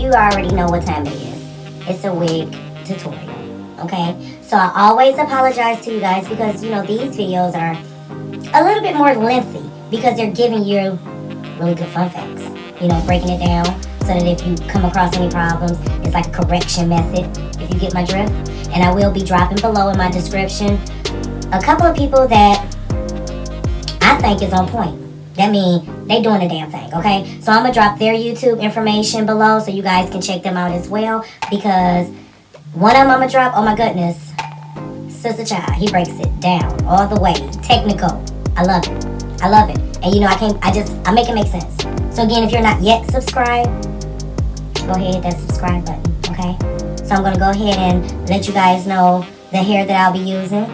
you already know what time it is. It's a wig tutorial, okay? So I always apologize to you guys because, you know, these videos are a little bit more lengthy because they're giving you really good fun facts. You know, breaking it down so that if you come across any problems, it's like a correction method, if you get my drift. And I will be dropping below in my description a couple of people that I think is on point. That means they doing a damn thing, okay? So I'm going to drop their YouTube information below so you guys can check them out as well. Because one of them I'm going to drop, oh my goodness, Sister Child, he breaks it down all the way. Technical. I love it. I love it. And you know, I make it make sense. So again, if you're not yet subscribed, go ahead and hit that subscribe button, okay? So I'm going to go ahead and let you guys know the hair that I'll be using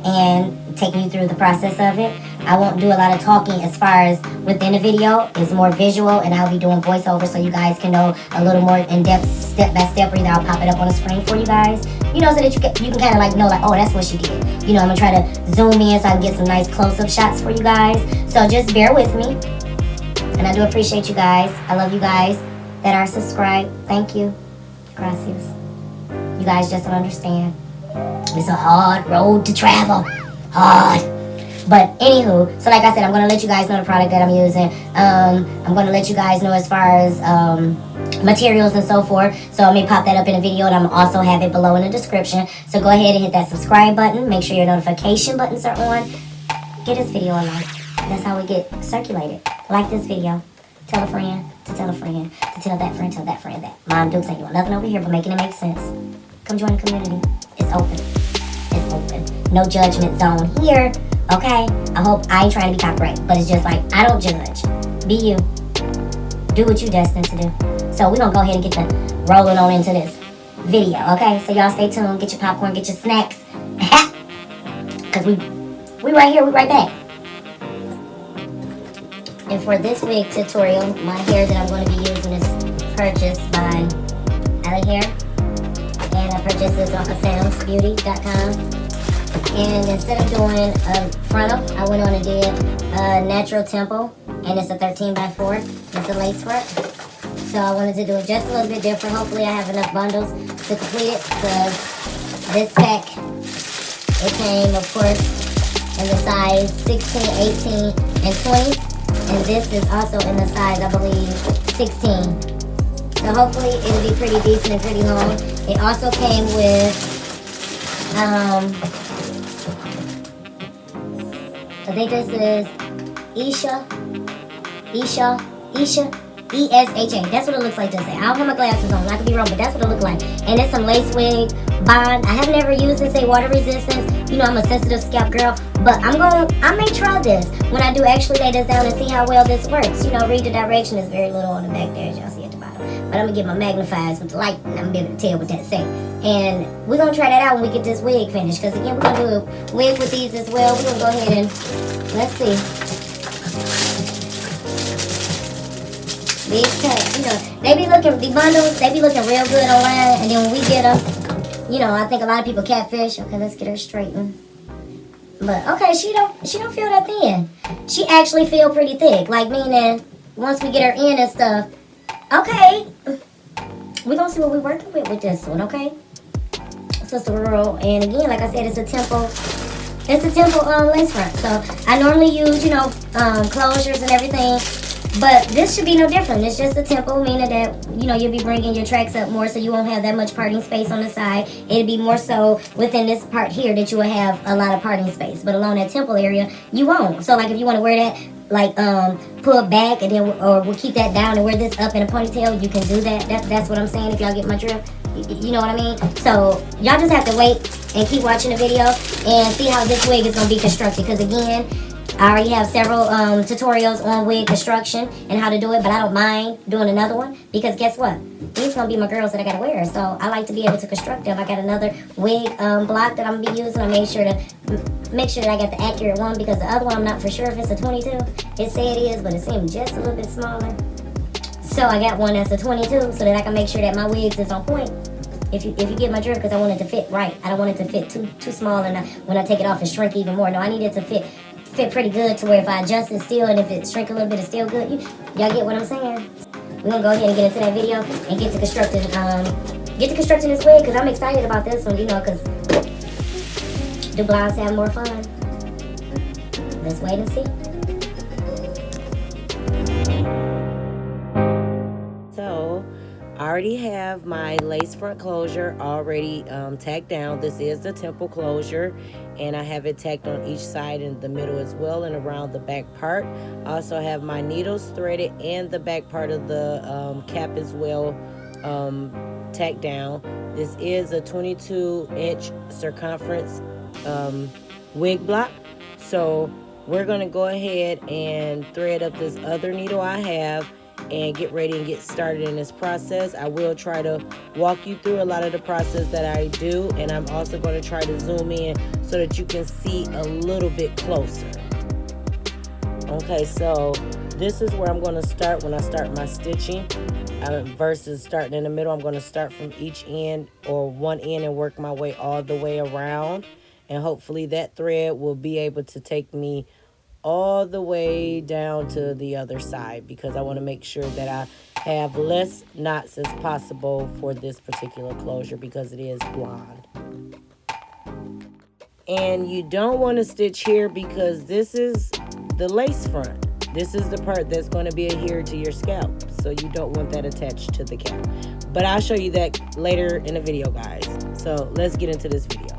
and taking you through the process of it. I won't do a lot of talking as far as within the video. It's more visual, and I'll be doing voiceover so you guys can know a little more in-depth, step-by-step, or either I'll pop it up on the screen for you guys, you know, so that you can kind of like know, like, oh, that's what she did. You know, I'm going to try to zoom in so I can get some nice close-up shots for you guys. So just bear with me, and I do appreciate you guys. I love you guys that are subscribed. Thank you. Gracias. You guys just don't understand. It's a hard road to travel. Hard. But anywho, so like I said, I'm going to let you guys know the product that I'm using. I'm going to let you guys know as far as materials and so forth. So I may pop that up in a video, and I'm also have it below in the description. So go ahead and hit that subscribe button. Make sure your notification buttons are on. Get this video a like. That's how we get circulated. Like this video. Tell a friend to tell a friend to tell that friend that. Mom Dukes ain't doing nothing over here but making it make sense. Come join the community. It's open. It's open. No judgment zone here. Okay? I hope I ain't trying to be copyright, but it's just like, I don't judge. Be you. Do what you destined to do. So we're going to go ahead and get the rolling on into this video, okay? So y'all stay tuned. Get your popcorn, get your snacks. Because we right here, we right back. And for this wig tutorial, my hair that I'm going to be using is purchased by Aliba. And I purchased this off of samsbeauty.com. And instead of doing a frontal, I went on and did a natural temple. And it's a 13x4. It's a lace front. So I wanted to do it just a little bit different. Hopefully I have enough bundles to complete it. Because this pack, it came, of course, in the size 16, 18, and 20. And this is also in the size, I believe, 16. So hopefully it'll be pretty decent and pretty long. It also came with, I think this is ESHA, ESHA. That's what it looks like to say. I don't have my glasses on, I could be wrong, but that's what it looks like. And it's some lace wig bond. I have never used this, say water resistance. You know, I'm a sensitive scalp girl, but I may try this when I do actually lay this down and see how well this works. You know, read the direction. Is very little on the back there, as y'all see at the bottom. But I'm gonna get my magnifiers with the light, and I'm gonna be able to tell what that say. And we're gonna try that out when we get this wig finished. Because again, we're gonna do a wig with these as well. We're gonna go ahead and let's see. These cuts, you know, they be looking, the bundles, they be looking real good online, and then when we get them, you know, I think a lot of people catfish. Okay, let's get her straightened. But okay, she don't feel that thin. She actually feel pretty thick, like meaning once we get her in and stuff. Okay, we're gonna see what we're working with this one. Okay, Sister Rural, and again, like I said, it's a temple lace front. So I normally use, you know, closures and everything. But this should be no different. It's just a temple, meaning that, you know, you'll be bringing your tracks up more, so you won't have that much parting space on the side. It'll be more so within this part here that you will have a lot of parting space. But along that temple area, you won't. So, like, if you want to wear that, like, pull it back, and then, or we'll keep that down and wear this up in a ponytail, you can do that. That's what I'm saying, if y'all get my drift. You know what I mean? So, y'all just have to wait and keep watching the video and see how this wig is going to be constructed. Because, again, I already have several tutorials on wig construction and how to do it, but I don't mind doing another one because guess what? These gonna be my girls that I gotta wear, so I like to be able to construct them. I got another wig block that I'm gonna be using. I made sure to make sure that I got the accurate one because the other one I'm not for sure if it's a 22. It say it is, but it seems just a little bit smaller. So I got one that's a 22 so that I can make sure that my wigs is on point. If you get my drift, because I want it to fit right. I don't want it to fit too small and when I take it off it shrink even more. No, I need it to fit pretty good to where if I adjust it still and if it shrink a little bit it's still good. Y'all get what I'm saying? we're gonna go ahead and get into that video and get to constructing this wig, because I'm excited about this one, you know, because do blondes have more fun? Let's wait and see. So I already have my lace front closure already tacked down. This is the temple closure, and I have it tacked on each side in the middle as well and around the back part. I also have my needles threaded and the back part of the cap as well tacked down. This is a 22-inch circumference wig block. So we're going to go ahead and thread up this other needle I have and get ready and get started in this process. I will try to walk you through a lot of the process that I do, and I'm also going to try to zoom in so that you can see a little bit closer. Okay, so this is where I'm going to start when I start my stitching. Versus starting in the middle, I'm going to start from each end or one end and work my way all the way around. And hopefully that thread will be able to take me all the way down to the other side, because I want to make sure that I have less knots as possible for this particular closure because it is blonde. And you don't want to stitch here because this is the lace front. This is the part that's going to be adhered to your scalp, so you don't want that attached to the cap. But I'll show you that later in the video, guys. So let's get into this video.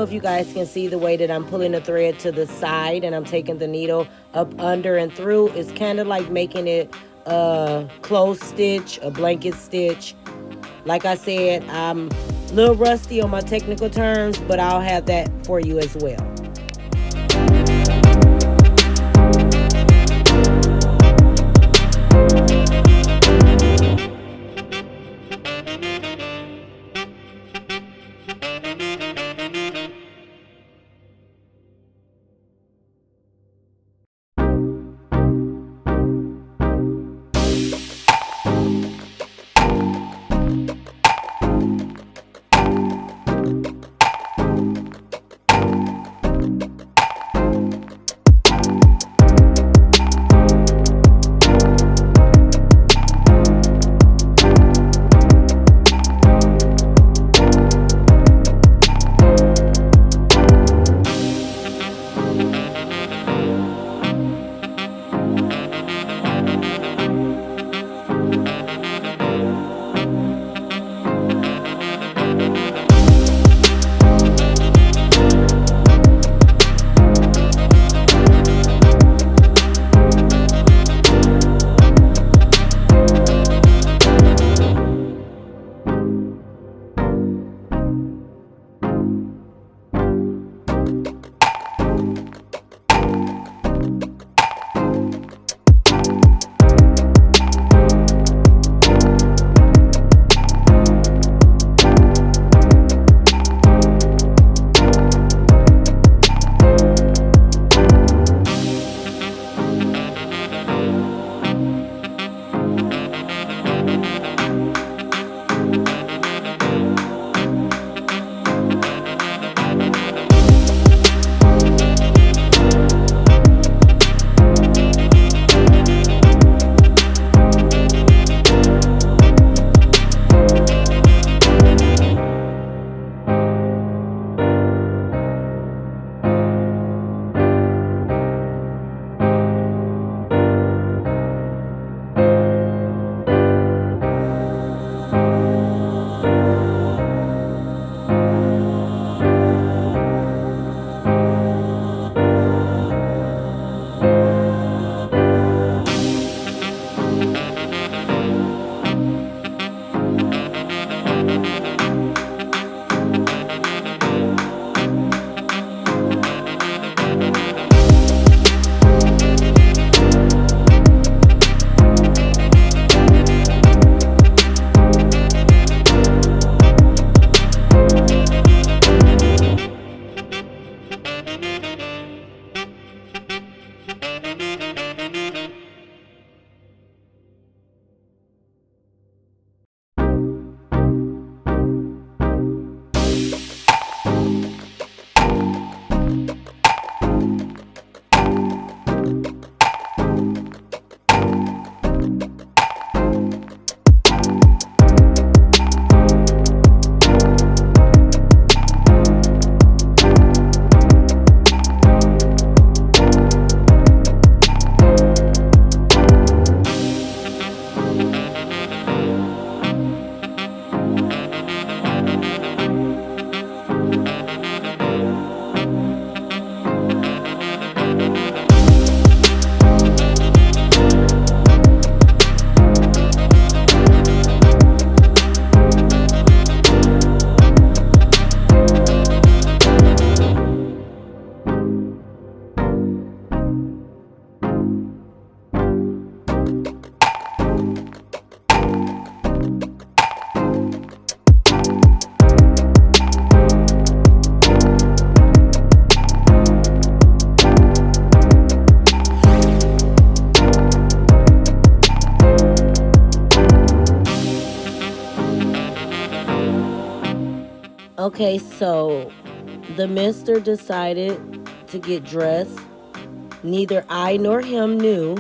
if you guys can see the way that I'm pulling the thread to the side and I'm taking the needle up under and through. It's kind of like making it a closed stitch, a blanket stitch. Like I said, I'm a little rusty on my technical terms, but I'll have that for you as well. Okay, so the mister decided to get dressed. Neither I nor him knew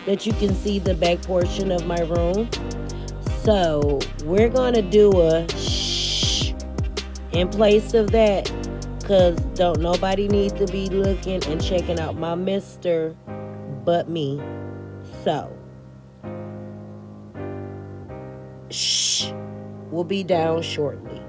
that you can see the back portion of my room. So we're going to do a shh in place of that, because don't nobody need to be looking and checking out my mister but me. So, shh, we'll be down shortly.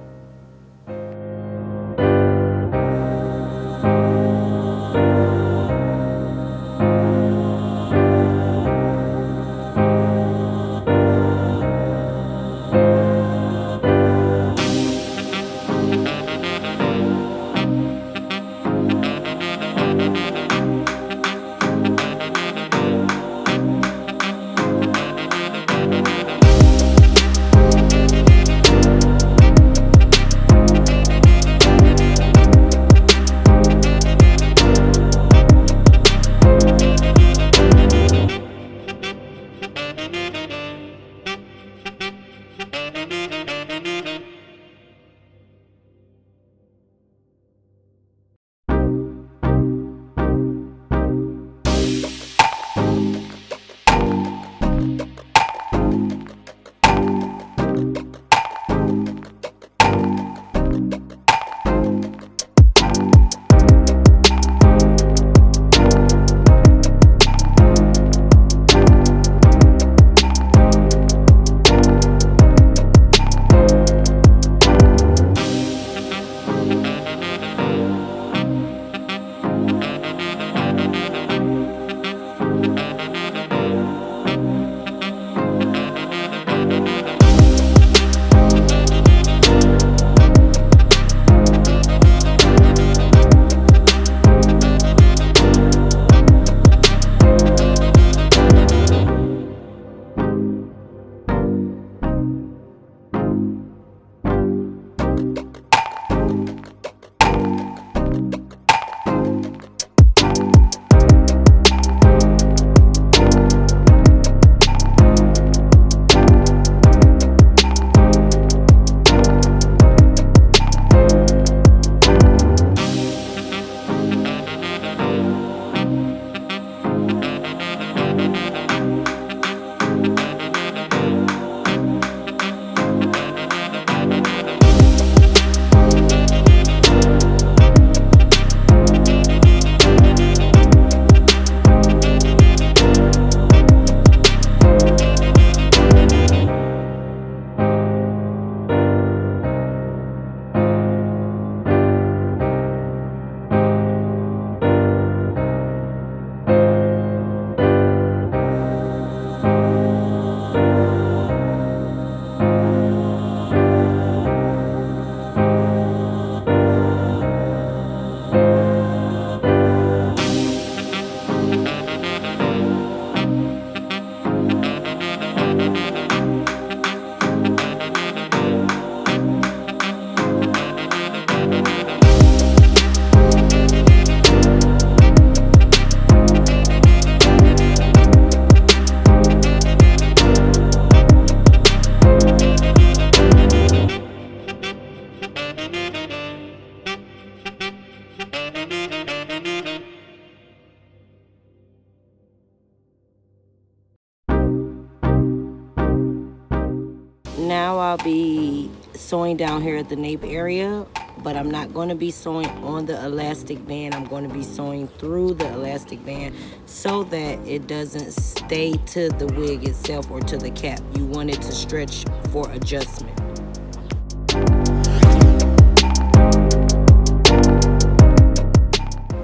now I'll be sewing down here at the nape area, but I'm not going to be sewing on the elastic band. I'm going to be sewing through the elastic band so that it doesn't stay to the wig itself or to the cap. You want it to stretch for adjustment.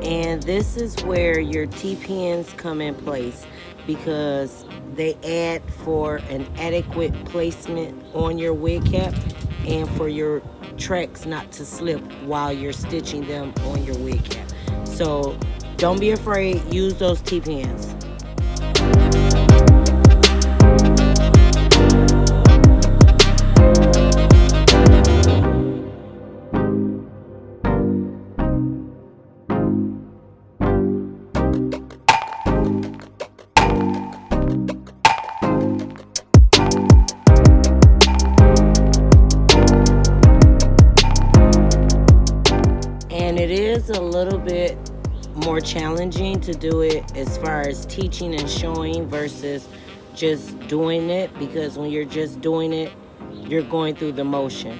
And this is where your T-pins come in place, because they add for an adequate placement on your wig cap and for your tracks not to slip while you're stitching them on your wig cap. So don't be afraid, use those T-pins. And it is a little bit more challenging to do it as far as teaching and showing versus just doing it, because when you're just doing it, you're going through the motion.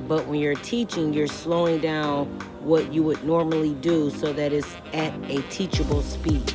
But when you're teaching, you're slowing down what you would normally do so that it's at a teachable speed.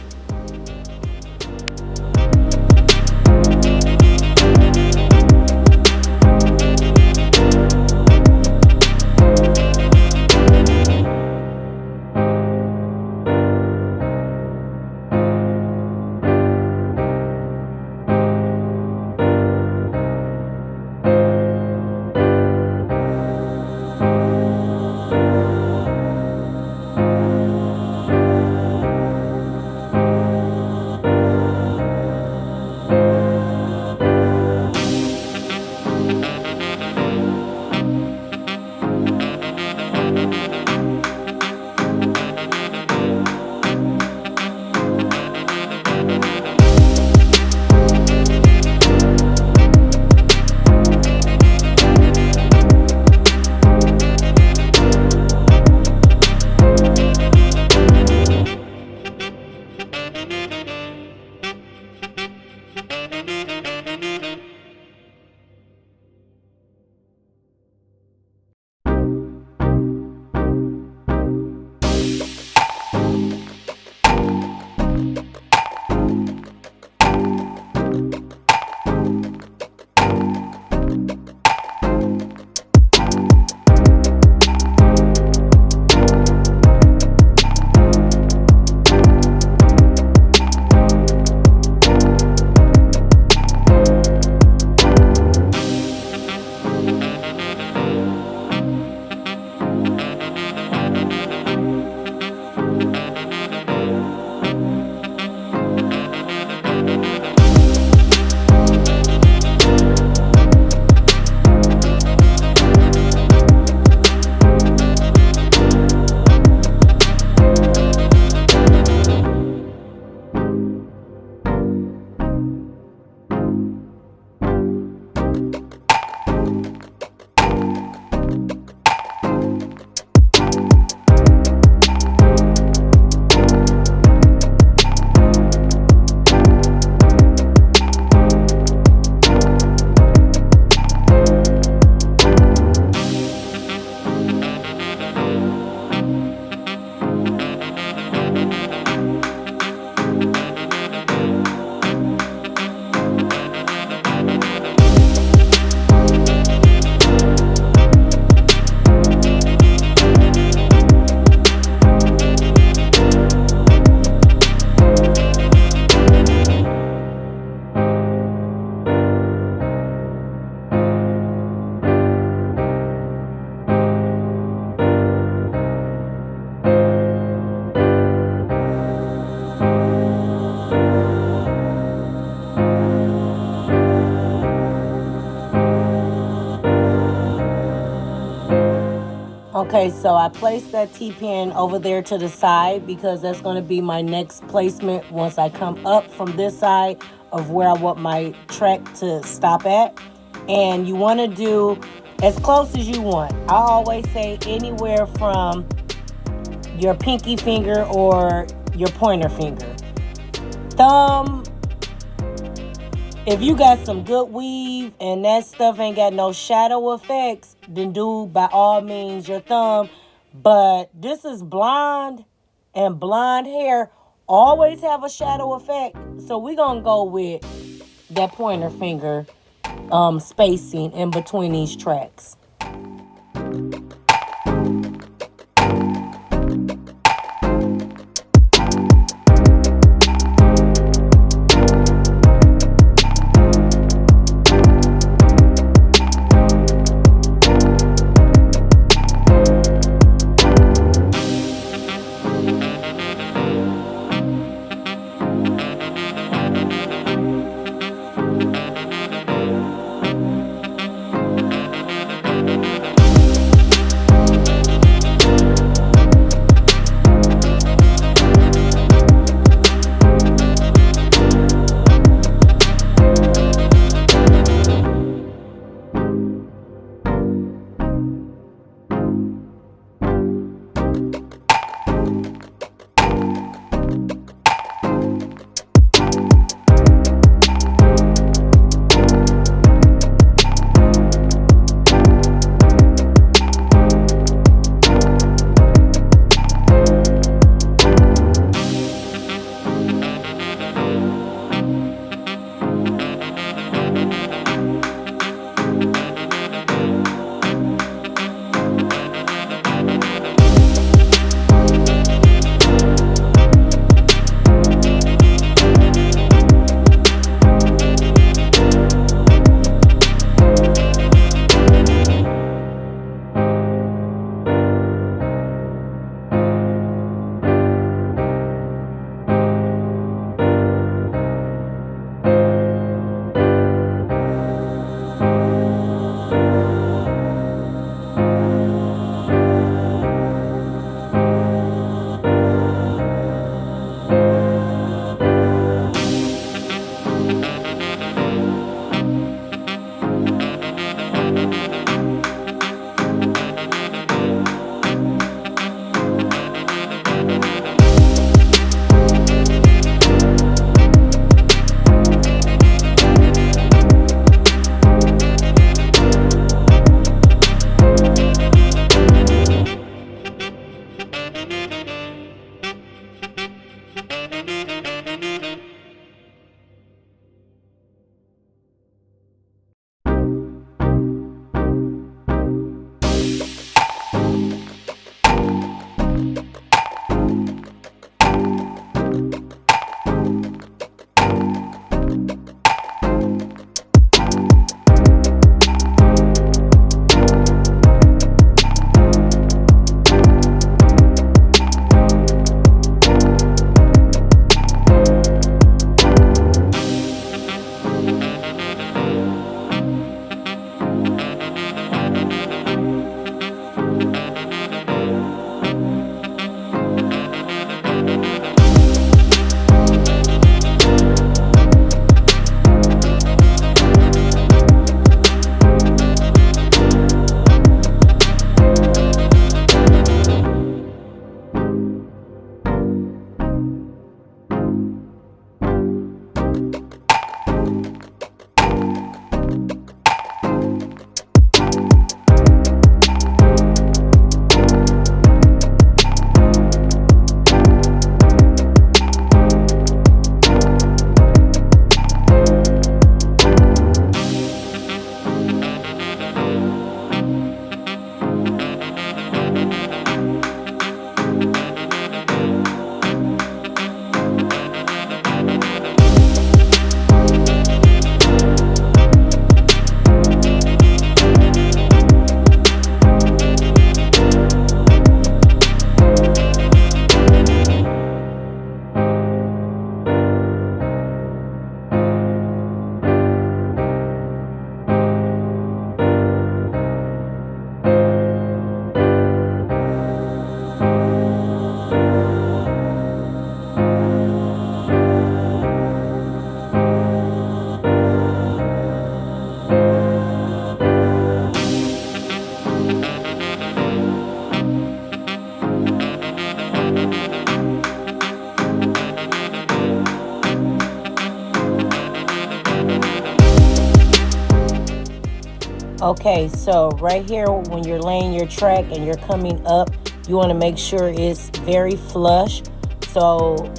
Okay, so I placed that T-pin over there to the side because that's going to be my next placement once I come up from this side of where I want my track to stop at. And you want to do as close as you want. I always say anywhere from your pinky finger or your pointer finger. Thumb If you got some good weave and that stuff ain't got no shadow effects, then do by all means your thumb. But this is blonde, and blonde hair always have a shadow effect. So we're gonna go with that pointer finger spacing in between these tracks. Okay, so right here, when you're laying your track and you're coming up, you want to make sure it's very flush. So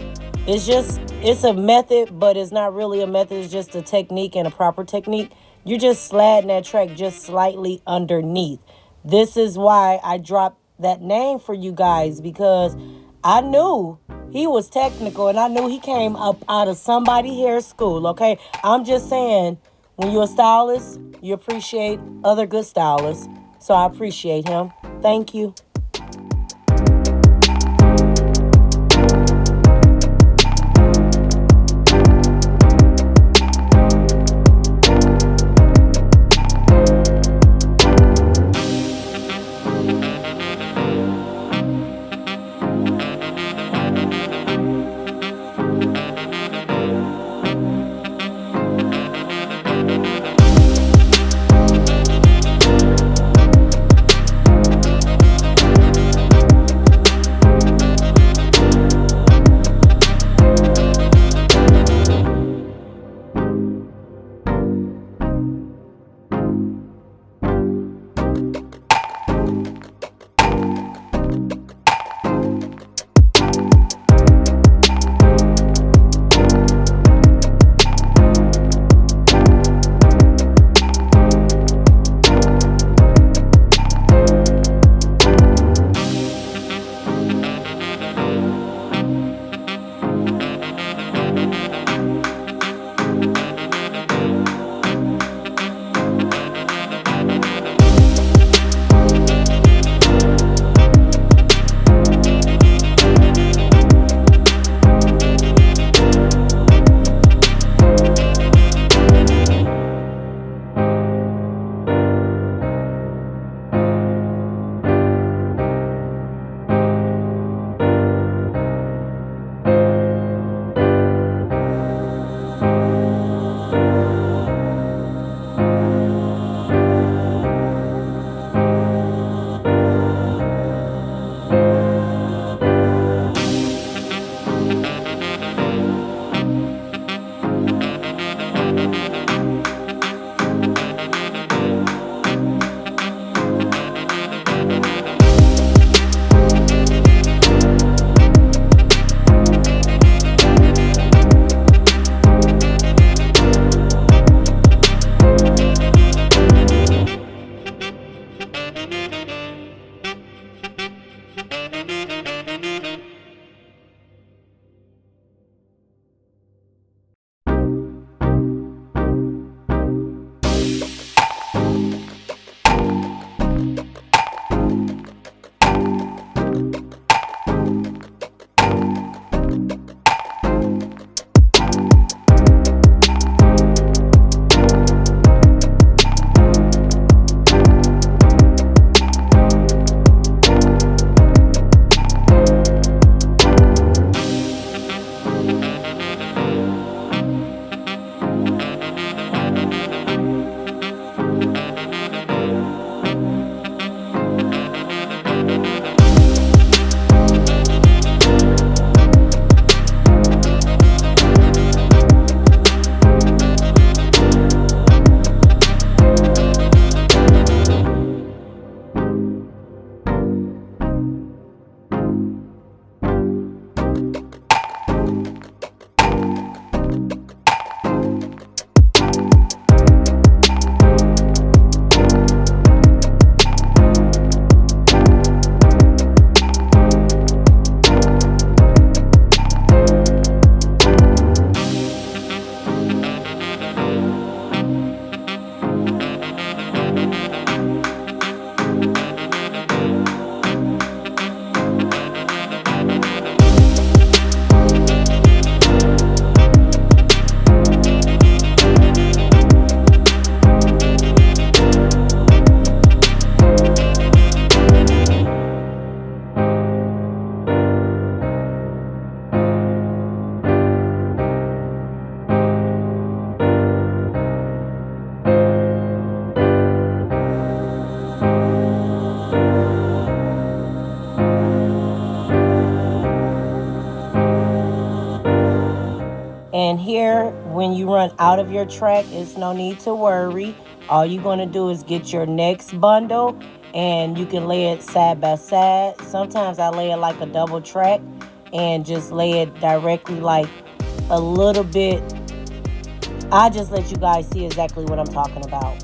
it's a method, but it's not really a method. It's just a technique and a proper technique. You're just sliding that track just slightly underneath. This is why I dropped that name for you guys, because I knew he was technical and I knew he came up out of somebody hair school. Okay, I'm just saying, when you're a stylist, you appreciate other good stylists. So I appreciate him. Thank you. And here, when you run out of your track, it's no need to worry. All you're going to do is get your next bundle, and you can lay it side by side. Sometimes I lay it like a double track and just lay it directly like a little bit. I just let you guys see exactly what I'm talking about.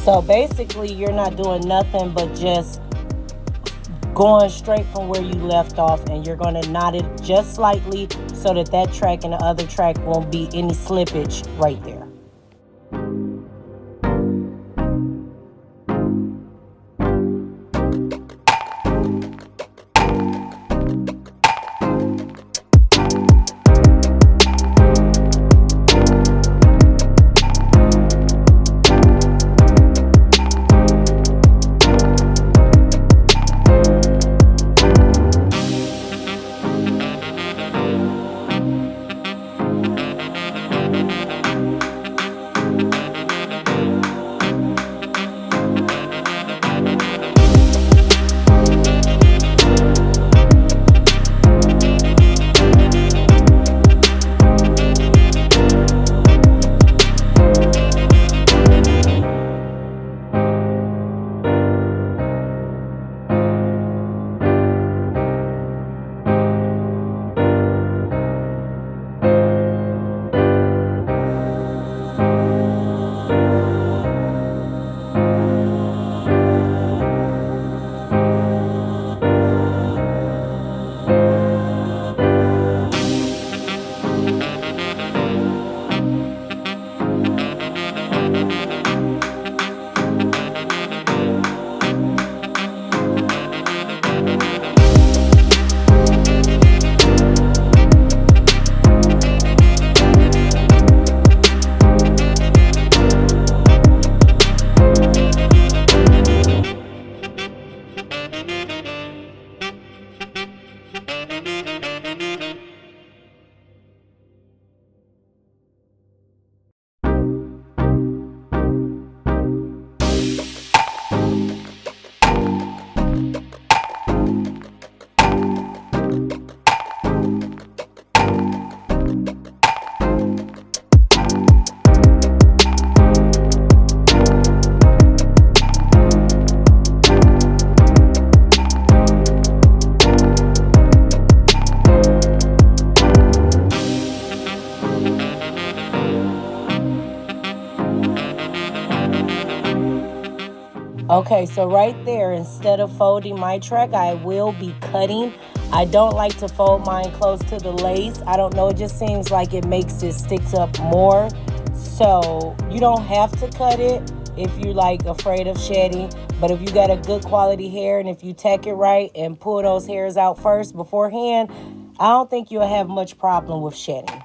So basically, you're not doing nothing but just going straight from where you left off, and you're going to knot it just slightly so that that track and the other track won't be any slippage right there. Okay, so right there, instead of folding my track, I will be cutting. I don't like to fold mine close to the lace. I don't know, it just seems like it makes it stick up more. So you don't have to cut it if you're like afraid of shedding. But if you got a good quality hair and if you tack it right and pull those hairs out first beforehand, I don't think you'll have much problem with shedding.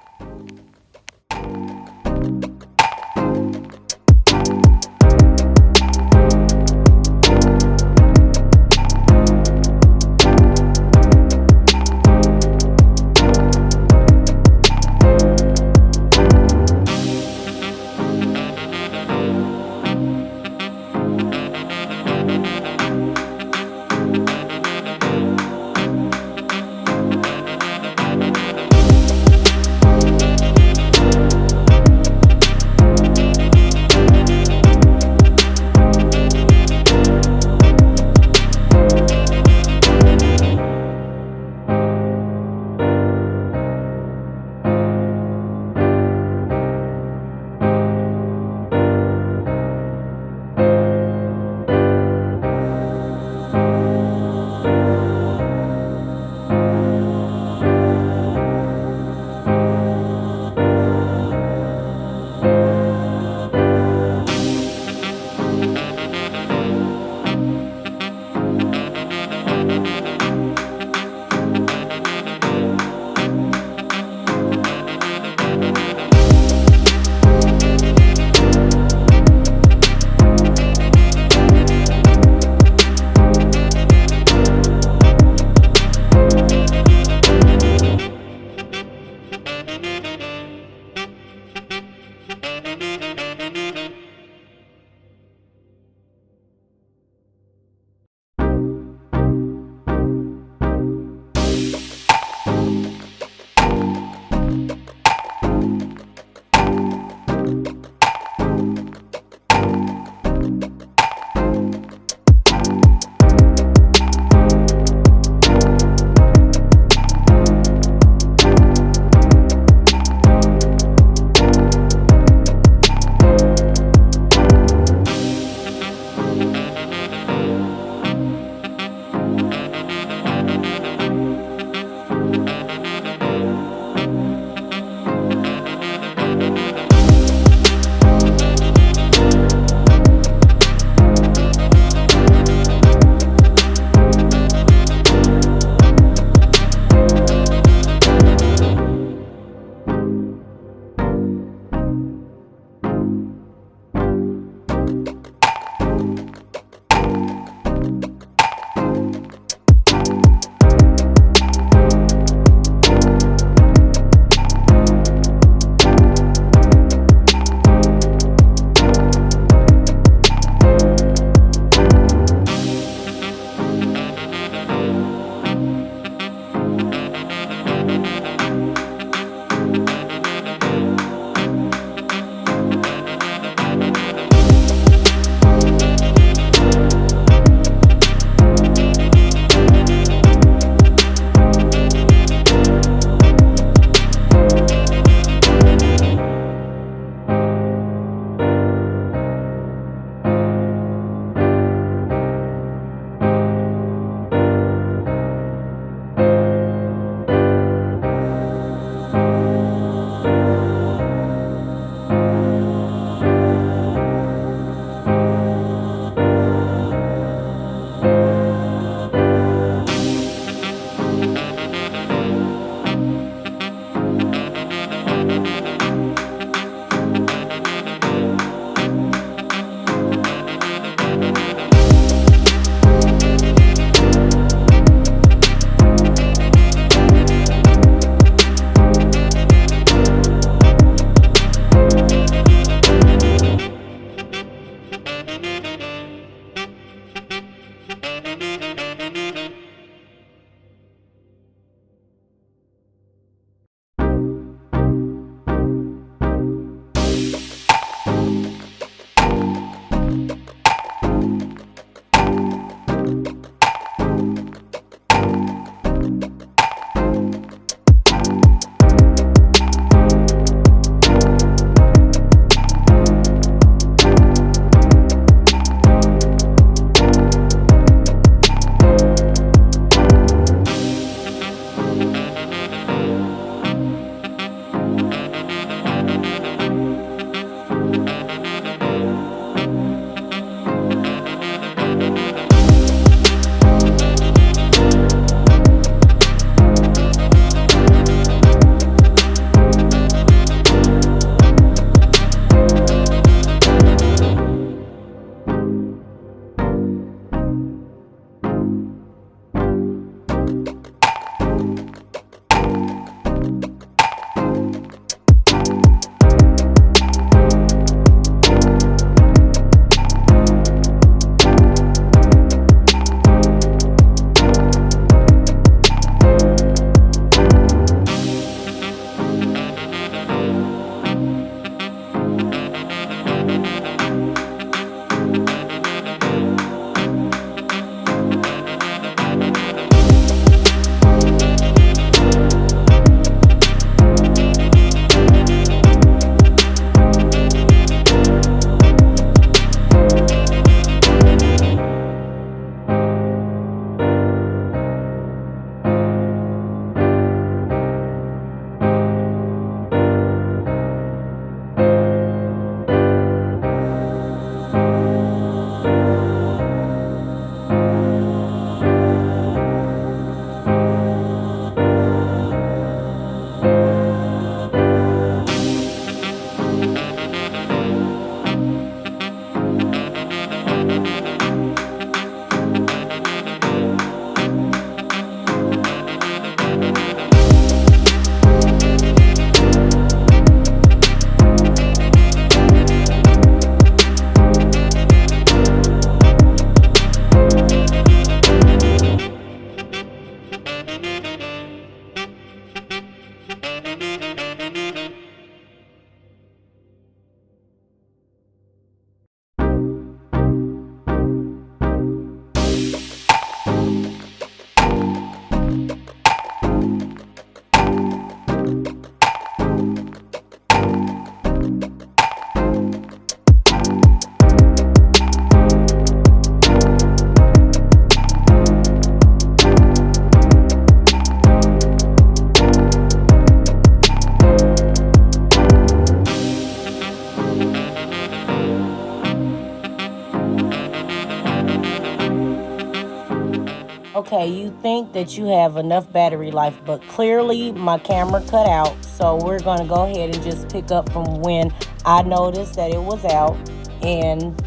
Okay, you think that you have enough battery life, but clearly my camera cut out. So we're going to go ahead and just pick up from when I noticed that it was out. And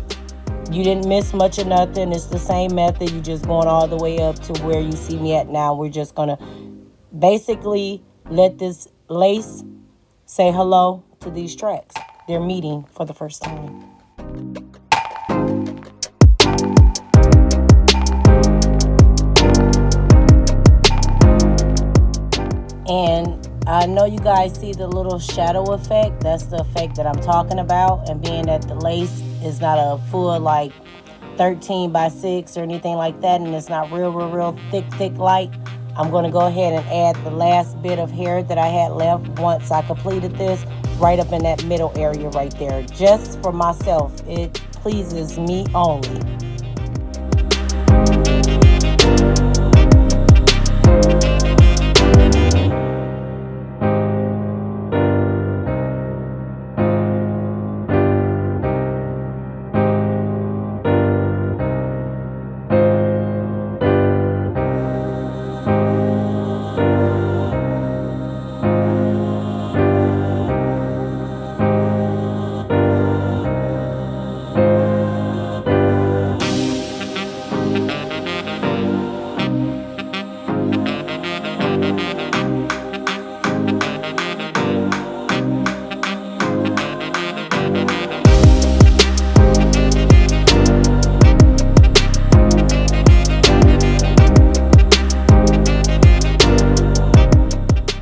you didn't miss much of nothing. It's the same method. You're just going all the way up to where you see me at now. We're just going to basically let this lace say hello to these tracks. They're meeting for the first time. And I know you guys see the little shadow effect. That's the effect that I'm talking about. And being that the lace is not a full like 13 by 6 or anything like that, and it's not real thick light, I'm going to go ahead and add the last bit of hair that I had left once I completed this, right up in that middle area right there. Just for myself. It pleases me only.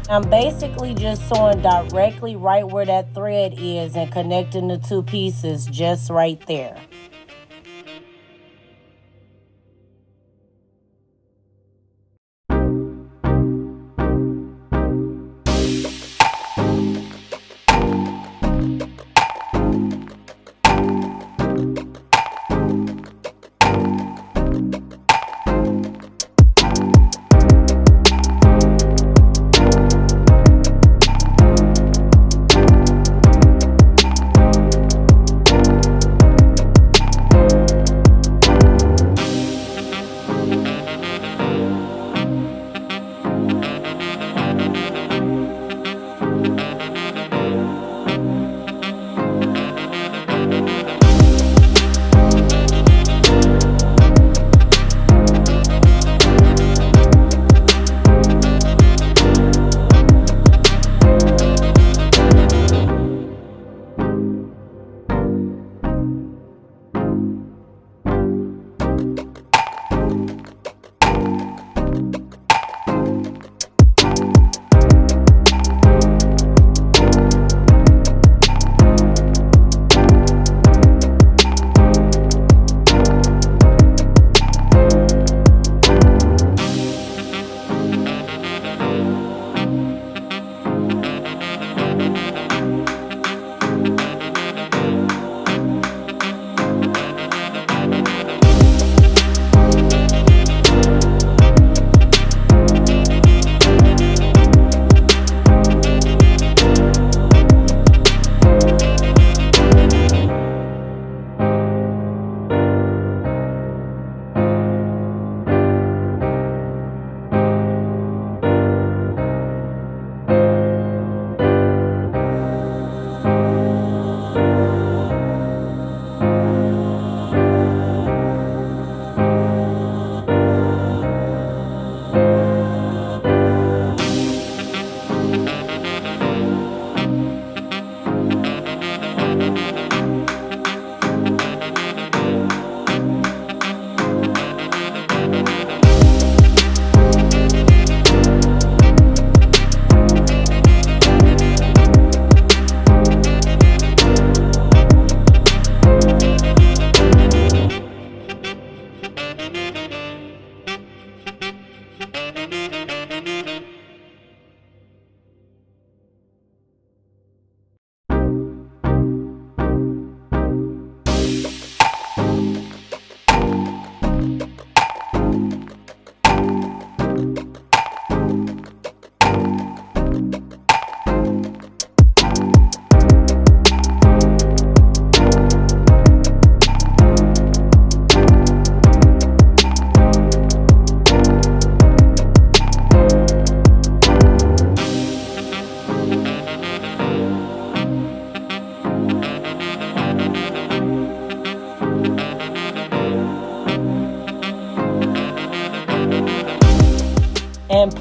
I'm basically just sewing directly right where that thread is and connecting the two pieces just right there.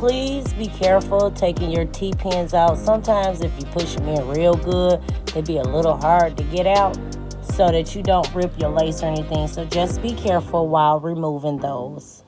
please be careful taking your T-pins out. Sometimes if you push them in real good, they be a little hard to get out, so that you don't rip your lace or anything. So just be careful while removing those.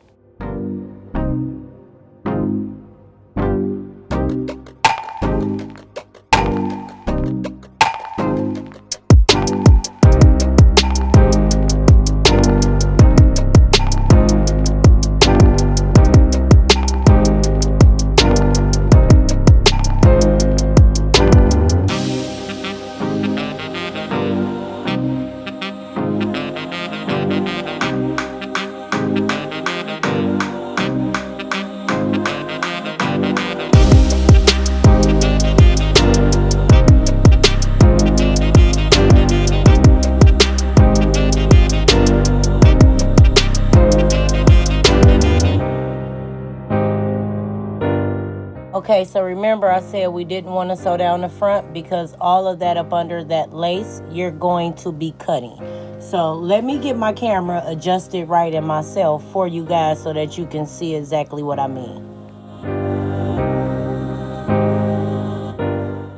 Okay, so remember I said we didn't want to sew down the front because all of that up under that lace, you're going to be cutting. So let me get my camera adjusted right in myself for you guys so that you can see exactly what I mean.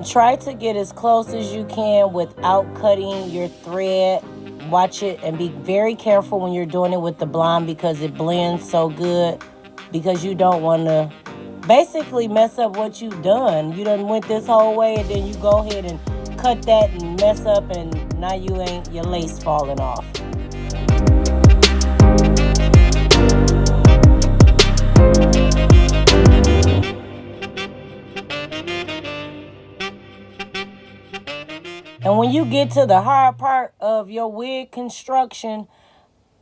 Try to get as close as you can without cutting your thread. Watch it and be very careful when you're doing it with the blonde because it blends so good, because you don't want to basically mess up what you've done. You done went this whole way and then you go ahead and cut that and mess up, and now your lace falling off. And when you get to the hard part of your wig construction,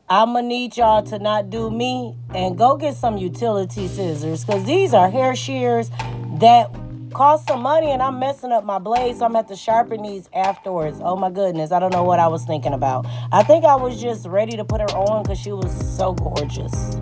I'm going to need y'all to not do me and go get some utility scissors, because these are hair shears that cost some money and I'm messing up my blades, so I'm going to have to sharpen these afterwards. Oh my goodness, I don't know what I was thinking about. I think I was just ready to put her on because she was so gorgeous.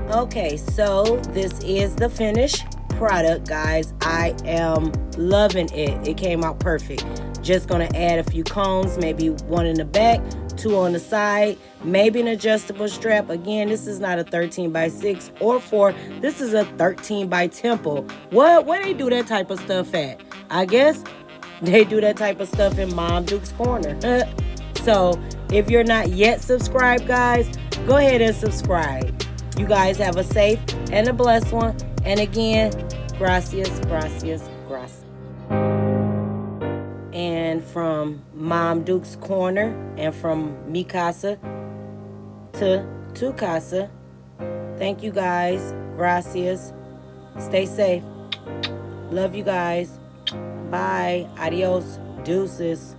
Okay, so this is the finished product, guys. I am loving it. It came out perfect. Just gonna add a few combs, maybe one in the back, two on the side, maybe an adjustable strap. Again, this is not a 13 by 6 or 4. This is a 13 by temple. Where they do that type of stuff at? I guess they do that type of stuff in Mom Duke's Corner. So if you're not yet subscribed, guys, go ahead and subscribe. You guys have a safe and a blessed one. And again, gracias, gracias, gracias. And from Mom Duke's Corner and from mi casa to tu casa, thank you guys. Gracias. Stay safe. Love you guys. Bye. Adios. Deuces.